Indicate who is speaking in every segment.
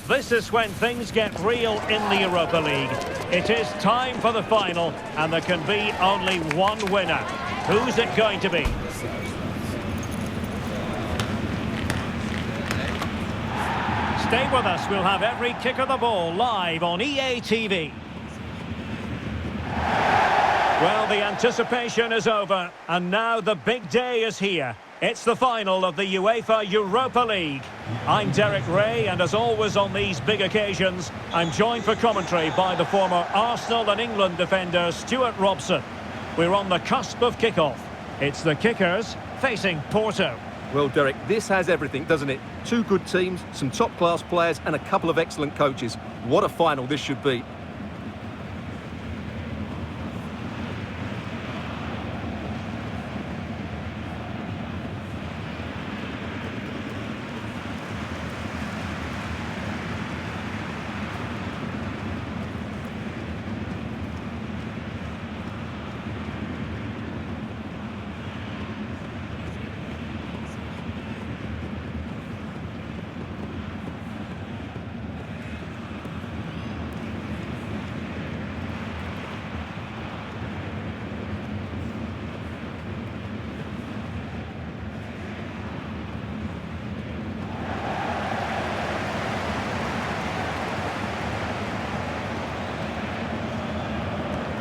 Speaker 1: This is when things get real in the Europa League. It is time for the final, and there can be only one winner. Who's it going to be? Stay with us, we'll have every kick of the ball live on EA TV. Well, the anticipation is over, and now the big day is here. It's the final of the UEFA Europa League. I'm Derek Ray, and as always on these big occasions, I'm joined for commentary by the former Arsenal and England defender Stuart Robson. We're on the cusp of kickoff. It's the kickers facing Porto.
Speaker 2: Well, Derek, this has everything, doesn't it? Two good teams, some top-class players, and a couple of excellent coaches. What a final this should be.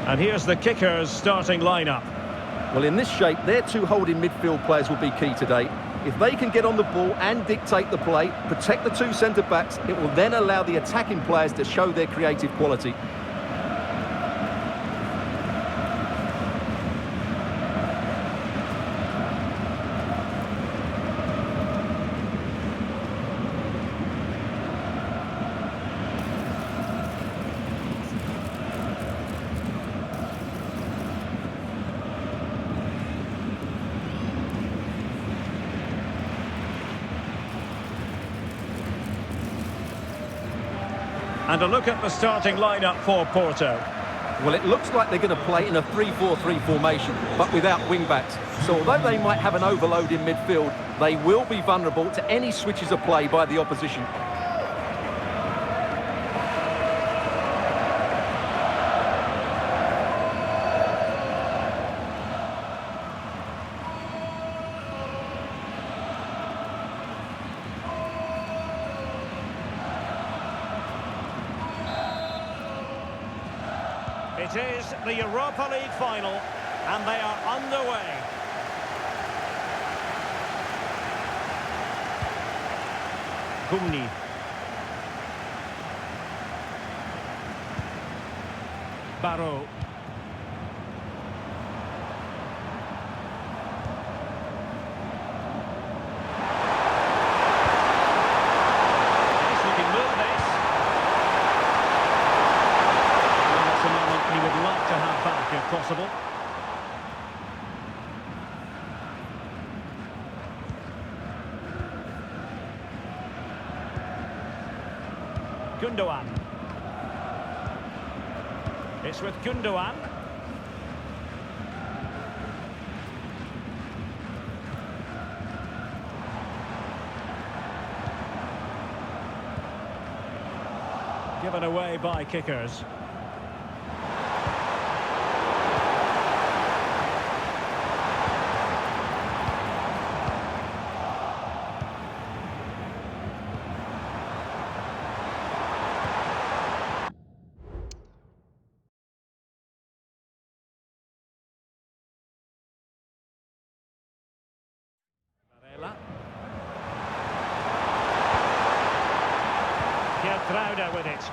Speaker 1: And here's the kickers' starting lineup.
Speaker 2: Well, in this shape, their two holding midfield players will be key today. If they can get on the ball and dictate the play, protect the two centre-backs, it will then allow the attacking players to show their creative quality.
Speaker 1: And a look at the starting lineup for Porto.
Speaker 2: Well, it looks like they're going to play in a 3-4-3 formation, but without wing-backs. So although they might have an overload in midfield, they will be vulnerable to any switches of play by the opposition.
Speaker 1: It is the Europa League final, and they are underway. Gumni. Barrow. Nice looking move, this. That's a moment he would like to have back if possible. Gundogan. It's with Gundogan. Given away by kickers. Crowder with it.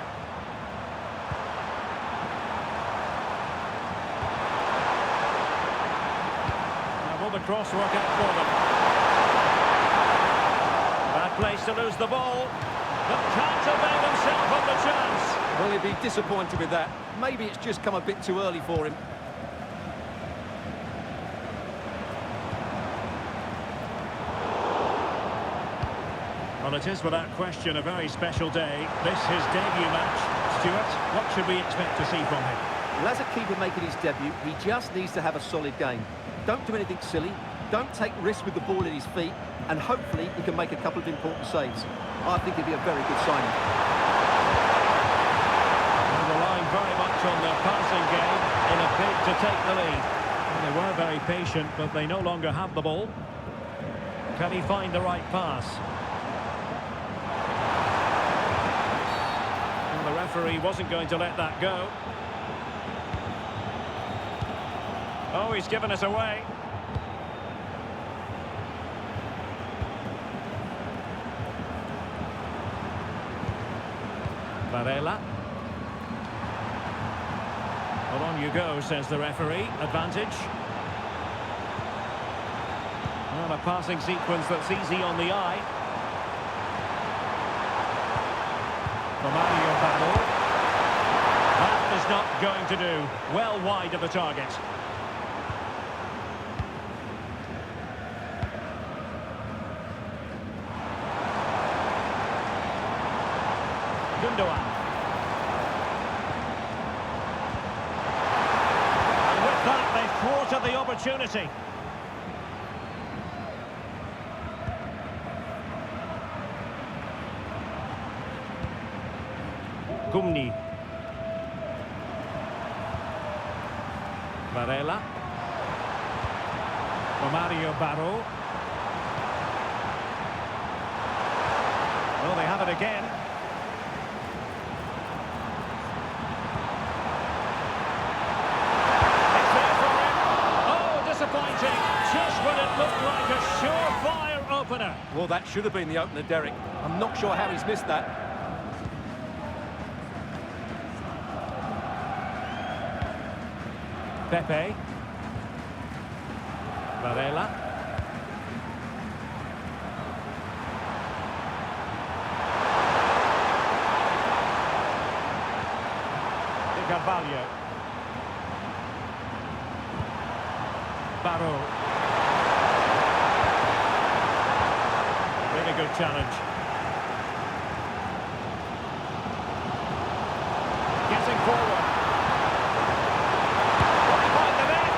Speaker 1: Now will the cross work out for them? Bad place to lose the ball, but can't avail himself of the chance.
Speaker 2: Well, he'd be disappointed with that. Maybe it's just come a bit too early for him.
Speaker 1: Well, it is without question a very special day. This his debut match. Stuart, what should we expect to see from him?
Speaker 2: Well, as a keeper making his debut, he just needs to have a solid game. Don't do anything silly, don't take risks with the ball at his feet, and hopefully he can make a couple of important saves. I think it'd be a very good signing.
Speaker 1: very much on their passing game in a bid to take the lead. Well, they were very patient, but they no longer have the ball. Can he find the right pass? Well, the referee wasn't going to let that go. Oh, he's given us away. Varela. Well, on you go, says the referee. Advantage. Well, a passing sequence that's easy on the eye. Mario Battle. That is not going to do. Well wide of the target. Gundogan. And with that, they thwarted the opportunity. Gumni. Varela. Mario Barro. Well, they have it again. Just when it looked like a surefire opener.
Speaker 2: Well, that should have been the opener, Derek. I'm not sure how he's missed that.
Speaker 1: Pepe. Varela. Di Carvalho. Barrow. Really good challenge. Getting forward. Right by the net.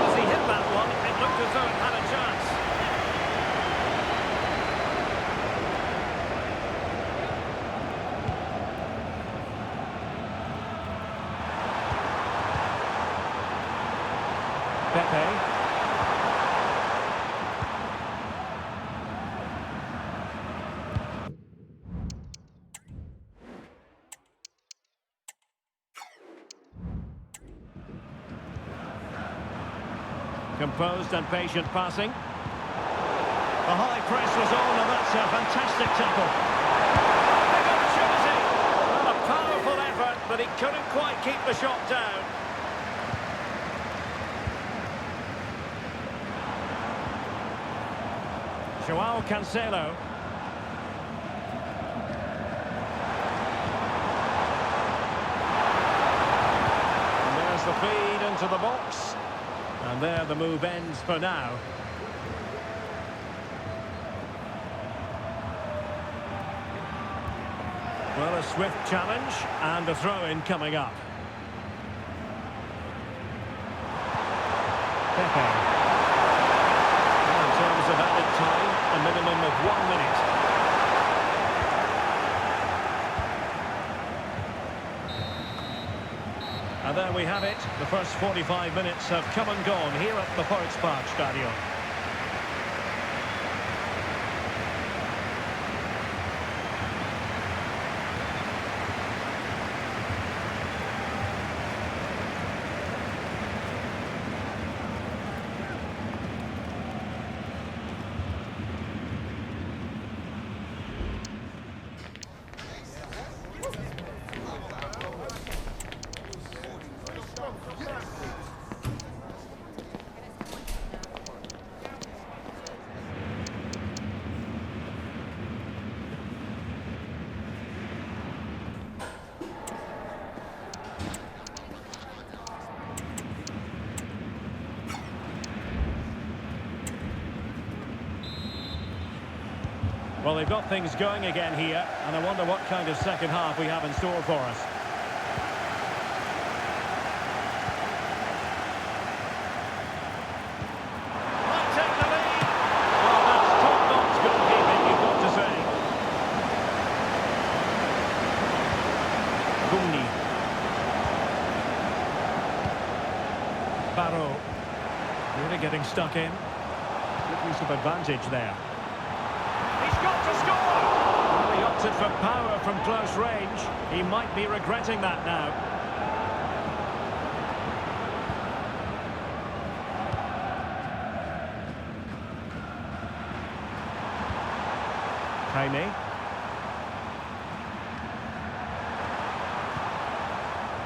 Speaker 1: As he hit that one, it looked as though it had a chance. Pepe. Composed and patient passing. The high press was on, and that's a fantastic tackle. Big opportunity. Well, a powerful effort, but he couldn't quite keep the shot down. Joao Cancelo. And there's the feed into the box. And there the move ends for now. Well, a swift challenge and a throw-in coming up. Pepe. In terms of added time, a minimum of 1 minute. And there we have it. The first 45 minutes have come and gone here at the Volkspark Stadion. Well, they've got things going again here, and I wonder what kind of second half we have in store for us. Might take the lead. Well, that's top-notch goalkeeping, you've got to say. Gumni. Barrow. Really getting stuck in. Good use of advantage there. He's got to score! Well, he opted for power from close range. He might be regretting that now. Jaime.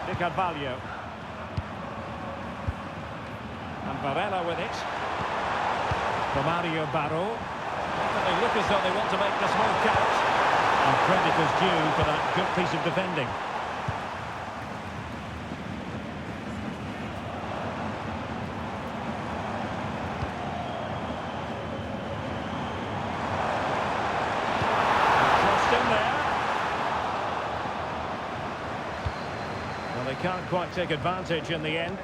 Speaker 1: De Carvalho. And Varela with it. Mario Barrow. They look as though they want to make this one count. And credit is due for that good piece of defending. Crossed in there. Well, they can't quite take advantage in the end.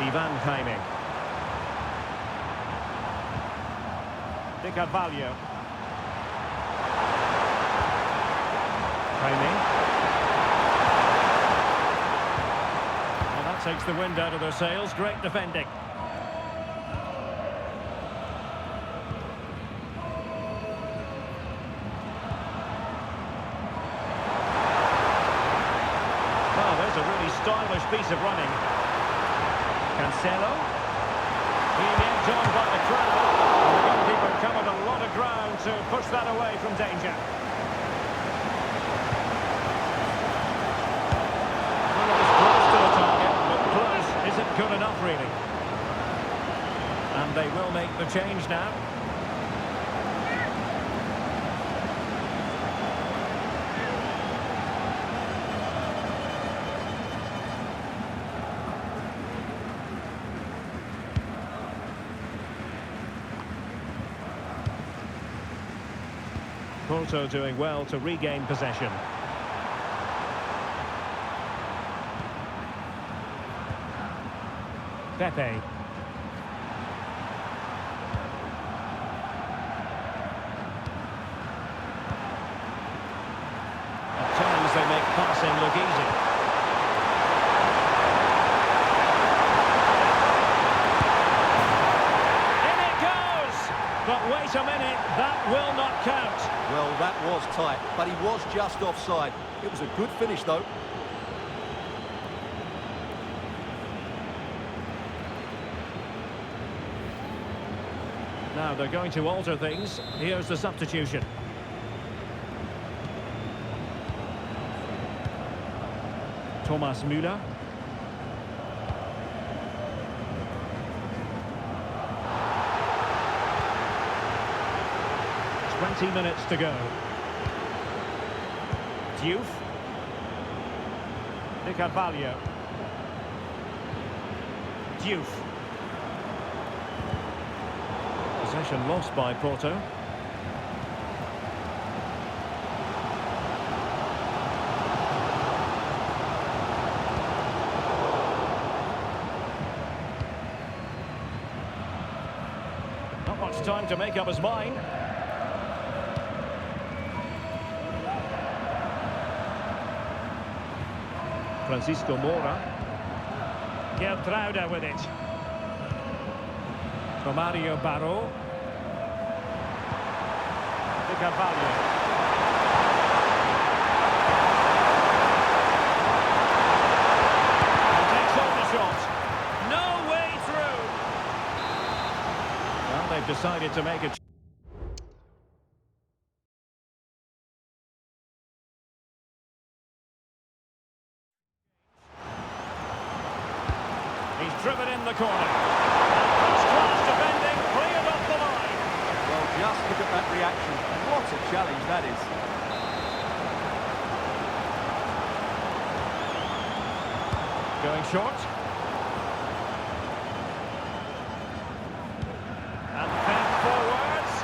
Speaker 1: Ivan Jaime. De Carvalho. Jaime. Well, that takes the wind out of their sails. Great defending. Well, there's a really stylish piece of running. Cancelo. Being edged on by the crowd. The goalkeeper covered a lot of ground to push that away from danger. Well, it was close to the target, but close isn't good enough, really. And they will make the change now. Porto doing well to regain possession. Pepe. At times they make passing look easy. In it goes! But wait a minute, that will not count.
Speaker 2: Well, that was tight, but he was just offside. It was a good finish, though.
Speaker 1: Now they're going to alter things. Here's the substitution. Thomas Müller. Minutes to go. Diouf. De Carvalho. Diouf. Possession lost by Porto. Not much time to make up his mind. Francisco Moura. Geltrauda with it. Mario Barrow. De Carvalho. And takes on the shot. No way through. Well, they've decided to make it. He's driven in the corner. And first-class defending, cleared off the line.
Speaker 2: Well, just look at that reaction. What a challenge that is.
Speaker 1: Going short. And fed forwards.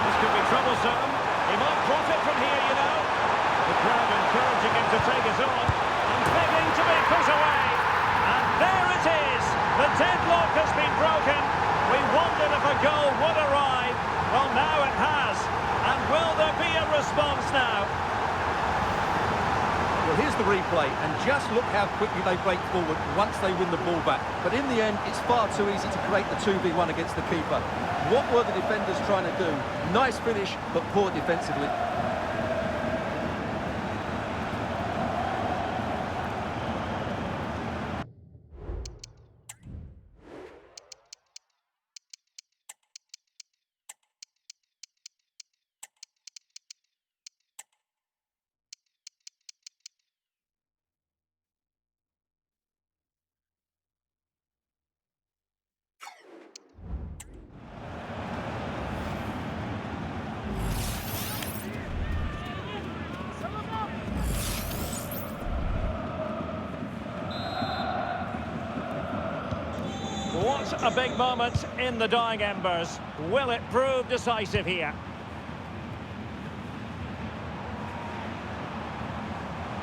Speaker 1: This could be troublesome. He might profit from here, you know. The crowd encouraging him to take his on. And begging to be put away. And there it is. The deadlock has been broken. We wondered if a goal would arrive. Well, now it has. And will there be a response now?
Speaker 2: Well, here's Here's the replay, and just look how quickly they break forward once they win the ball back. But in the end, it's far too easy to create the 2v1 against the keeper. What were the defenders trying to do? Nice finish, but poor defensively.
Speaker 1: What a big moment in the dying embers. Will it prove decisive here?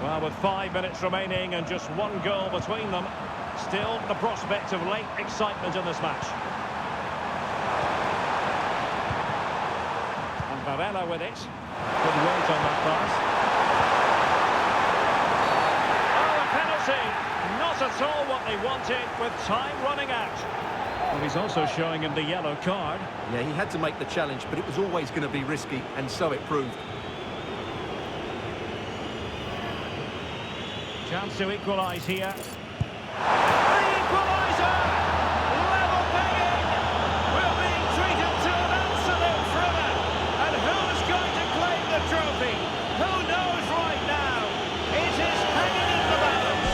Speaker 1: Well, with 5 minutes remaining and just one goal between them, still the prospect of late excitement in this match. And Varela with it. Good weight on that pass. Oh, a penalty! Not at all what they wanted, with time running out. Well, he's also showing him the yellow card.
Speaker 2: Yeah, he had to make the challenge, but it was always going to be risky, and so it proved.
Speaker 1: Chance to equalise here. The equaliser! Level pegging! We're being treated to an absolute thriller. And who's going to claim the trophy? Who knows right now? It is hanging in the balance.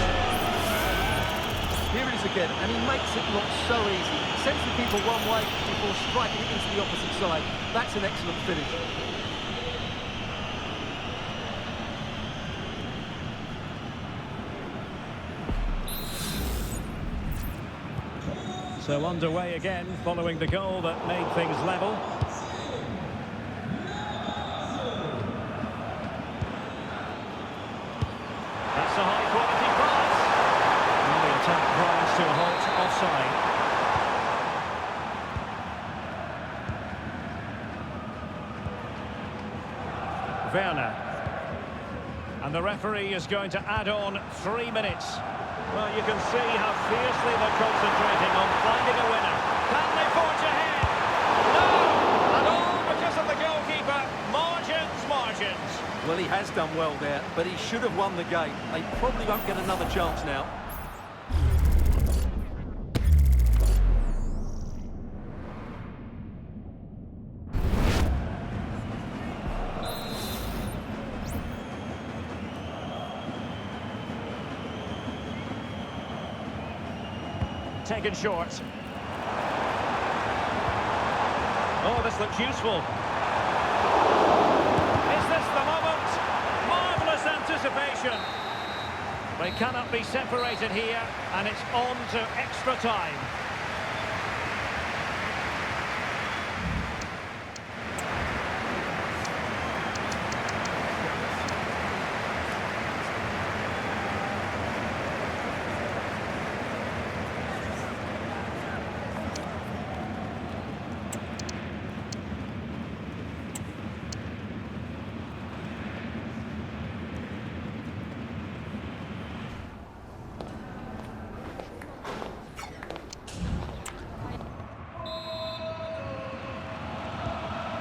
Speaker 2: Here it is again, and he makes it look so easy. He sends the keeper one way before striking it into the opposite side. That's an excellent finish.
Speaker 1: So underway again, following the goal that made things level. That's a high-quality pass. And the attack grinds to a halt offside. Werner. And the referee is going to add on 3 minutes. Well, you can see how fiercely they're concentrating on finding a winner. Can they forge ahead? No! And all because of the goalkeeper. Margins.
Speaker 2: Well, he has done well there, but he should have won the game. They probably won't get another chance now.
Speaker 1: Taken short. Oh, this looks useful. Is this the moment? Marvellous anticipation. They cannot be separated here, and it's on to extra time.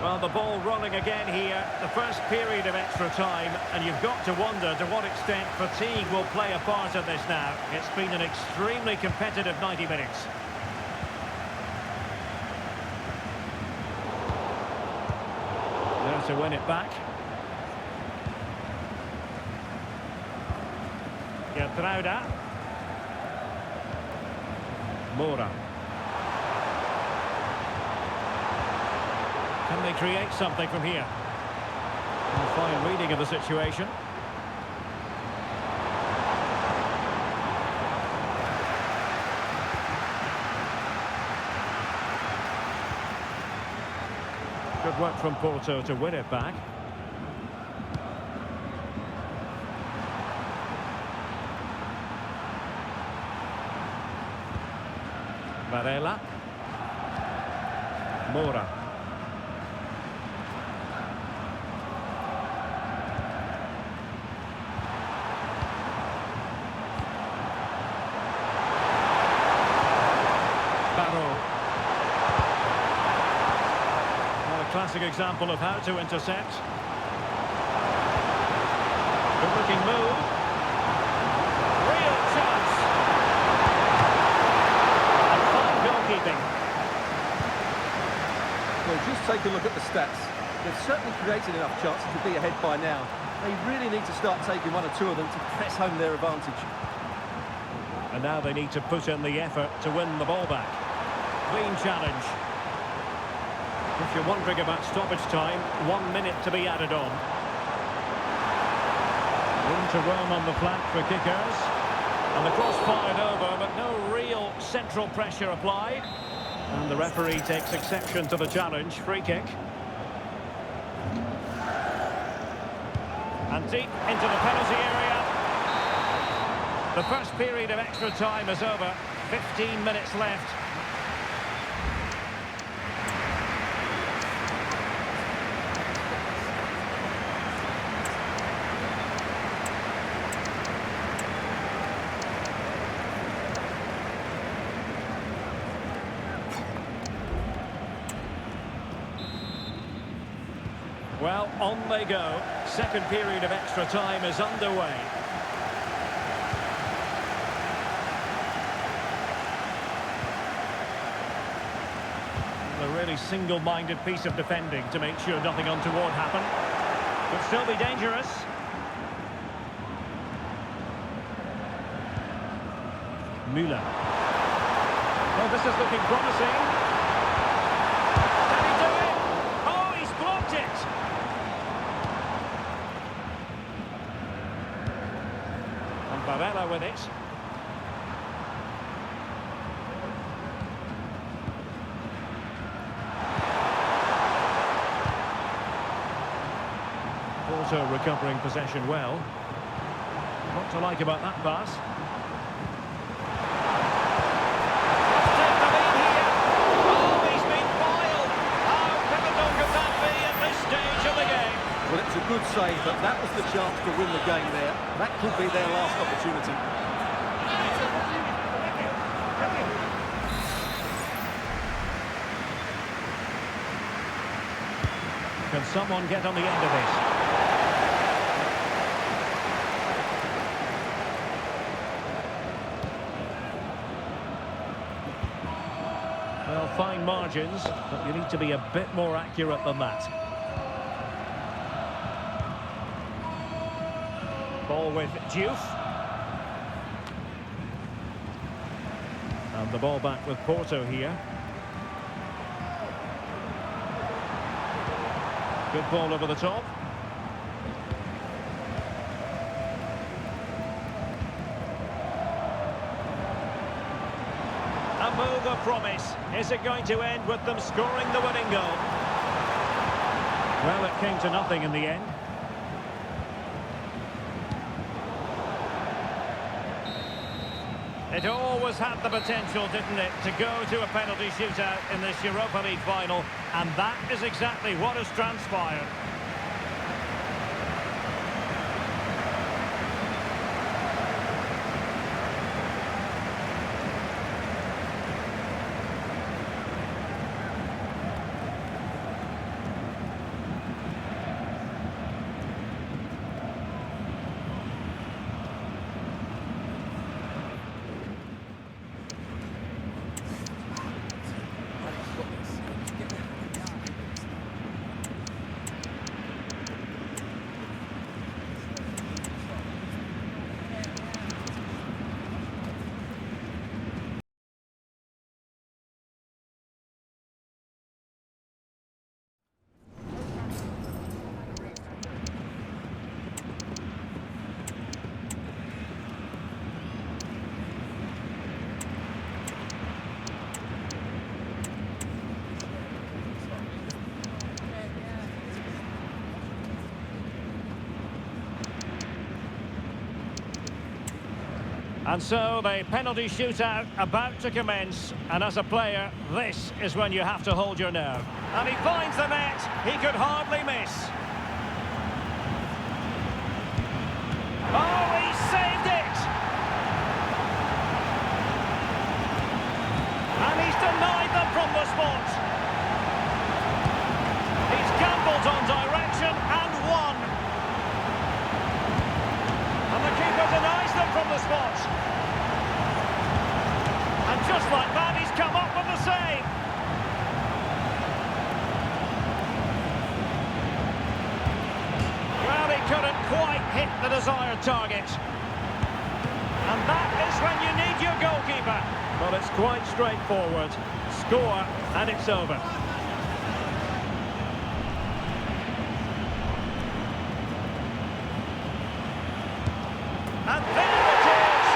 Speaker 1: Well, the ball rolling again here, the first period of extra time, and you've got to wonder to what extent fatigue will play a part in this now. It's been an extremely competitive 90 minutes. There to win it back. Gertruida. Moura. Can they create something from here? A fine reading of the situation. Good work from Porto to win it back. Varela. Moura. classic example of how to intercept. Good-looking move. Real chance. And fine goalkeeping.
Speaker 2: Well, just take a look at the stats. They've certainly created enough chances to be ahead by now. They really need to start taking one or two of them to press home their advantage.
Speaker 1: And now they need to put in the effort to win the ball back. Clean challenge. If you're wondering about stoppage time, 1 minute to be added on. Room to roam on the flank for kickers. And the cross fired over, but no real central pressure applied. And the referee takes exception to the challenge. Free kick. And deep into the penalty area. The first period of extra time is over. 15 minutes left. Well, on they go. Second period of extra time is underway. A really single-minded piece of defending to make sure nothing untoward happened. Could still be dangerous. Müller. Well, this is looking promising. Can he do it? Oh, he's blocked it! And Barella with it. Also recovering possession well. What to like about that pass? Take the lead here. Oh, he's been foiled. How pivotal could that be at this stage of the game?
Speaker 2: Well, it's a good save, but that was the chance to win the game there. That could be their last opportunity.
Speaker 1: Can someone get on the end of this? Well, fine margins, but you need to be a bit more accurate than that. Ball with Diouf. And the ball back with Porto here. Good ball over the top. A move of promise. Is it going to end with them scoring the winning goal? Well, it came to nothing in the end. It always had the potential, didn't it, to go to a penalty shootout in this Europa League final, and that is exactly what has transpired. And so the penalty shootout about to commence, and as a player, this is when you have to hold your nerve. And he finds the net, he could hardly miss. Oh, he saved it! And he's denied them from the spot. He's hit the desired target. And that is when you need your goalkeeper. Well, it's quite straightforward. Score, and it's over. And there it is!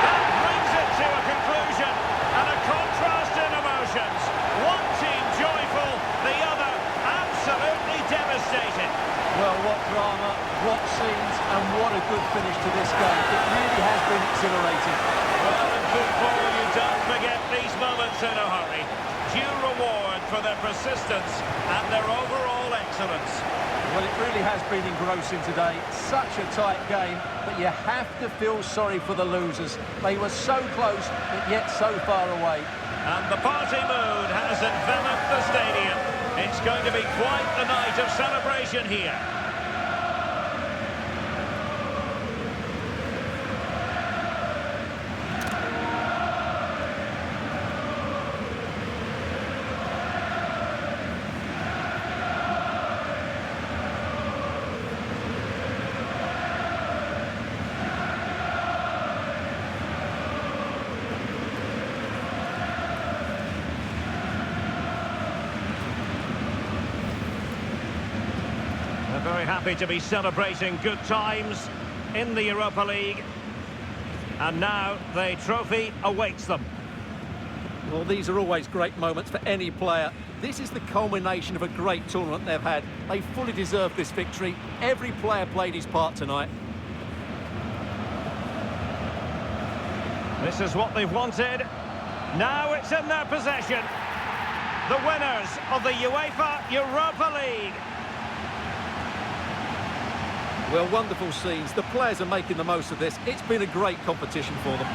Speaker 1: That brings it to a conclusion. And a contrast in emotions. One team joyful, the other absolutely devastated.
Speaker 2: Well, what drama, what scenes, and what a good finish to this game. It really has been exhilarating.
Speaker 1: Well, in football, you don't forget these moments in a hurry. Due reward for their persistence and their overall excellence.
Speaker 2: Well, it really has been engrossing today. Such a tight game, but you have to feel sorry for the losers. They were so close, but yet so far away.
Speaker 1: And the party mood has enveloped the stadium. It's going to be quite the night of celebration here. They're very happy to be celebrating good times in the Europa League. And now the trophy awaits them.
Speaker 2: Well, these are always great moments for any player. This is the culmination of a great tournament they've had. They fully deserve this victory. Every player played his part tonight.
Speaker 1: This is what they've wanted. Now it's in their possession. The winners of the UEFA Europa League.
Speaker 2: Well, wonderful scenes. The players are making the most of this. It's been a great competition for them.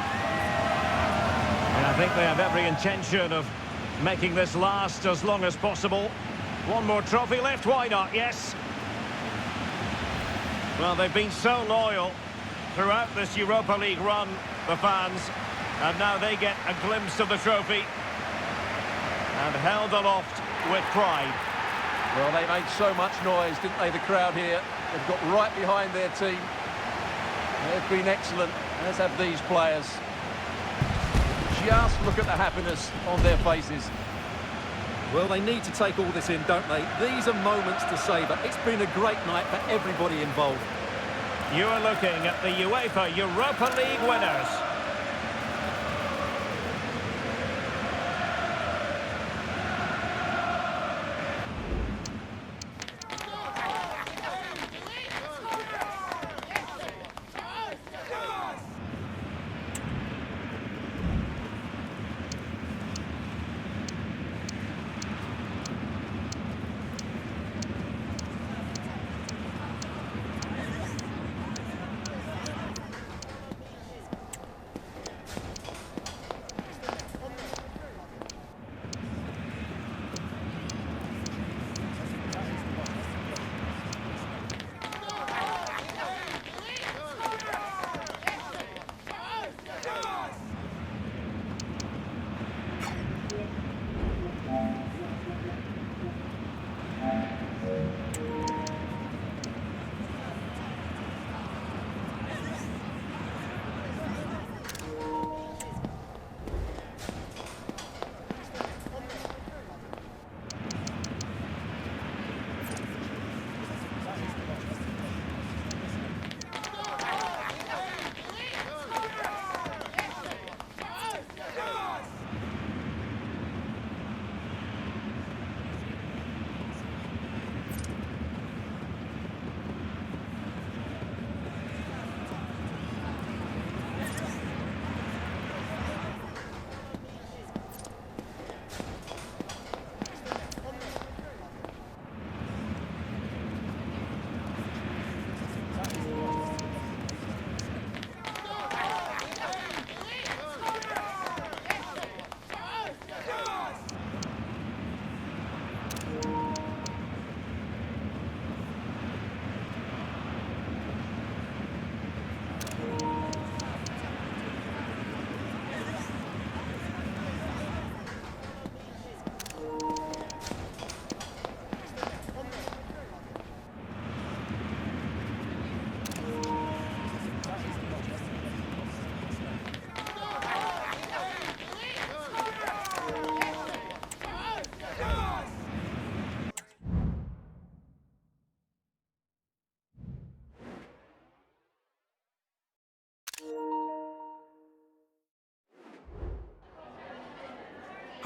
Speaker 1: And I think they have every intention of making this last as long as possible. One more trophy left, why not? Yes. Well, they've been so loyal throughout this Europa League run, the fans. And now they get a glimpse of the trophy. And held aloft with pride.
Speaker 2: Well, they made so much noise, didn't they, the crowd here? They've got right behind their team. They've been excellent, as have these players. Just look at the happiness on their faces. Well, they need to take all this in, don't they? These are moments to savour. It's been a great night for everybody involved.
Speaker 1: You are looking at the UEFA Europa League winners.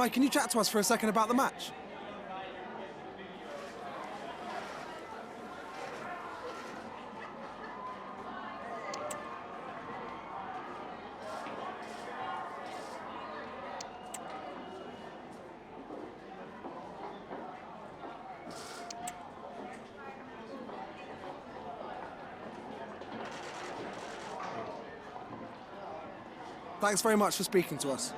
Speaker 3: Hi, can you chat to us for a second about the match? Thanks very much for speaking to us.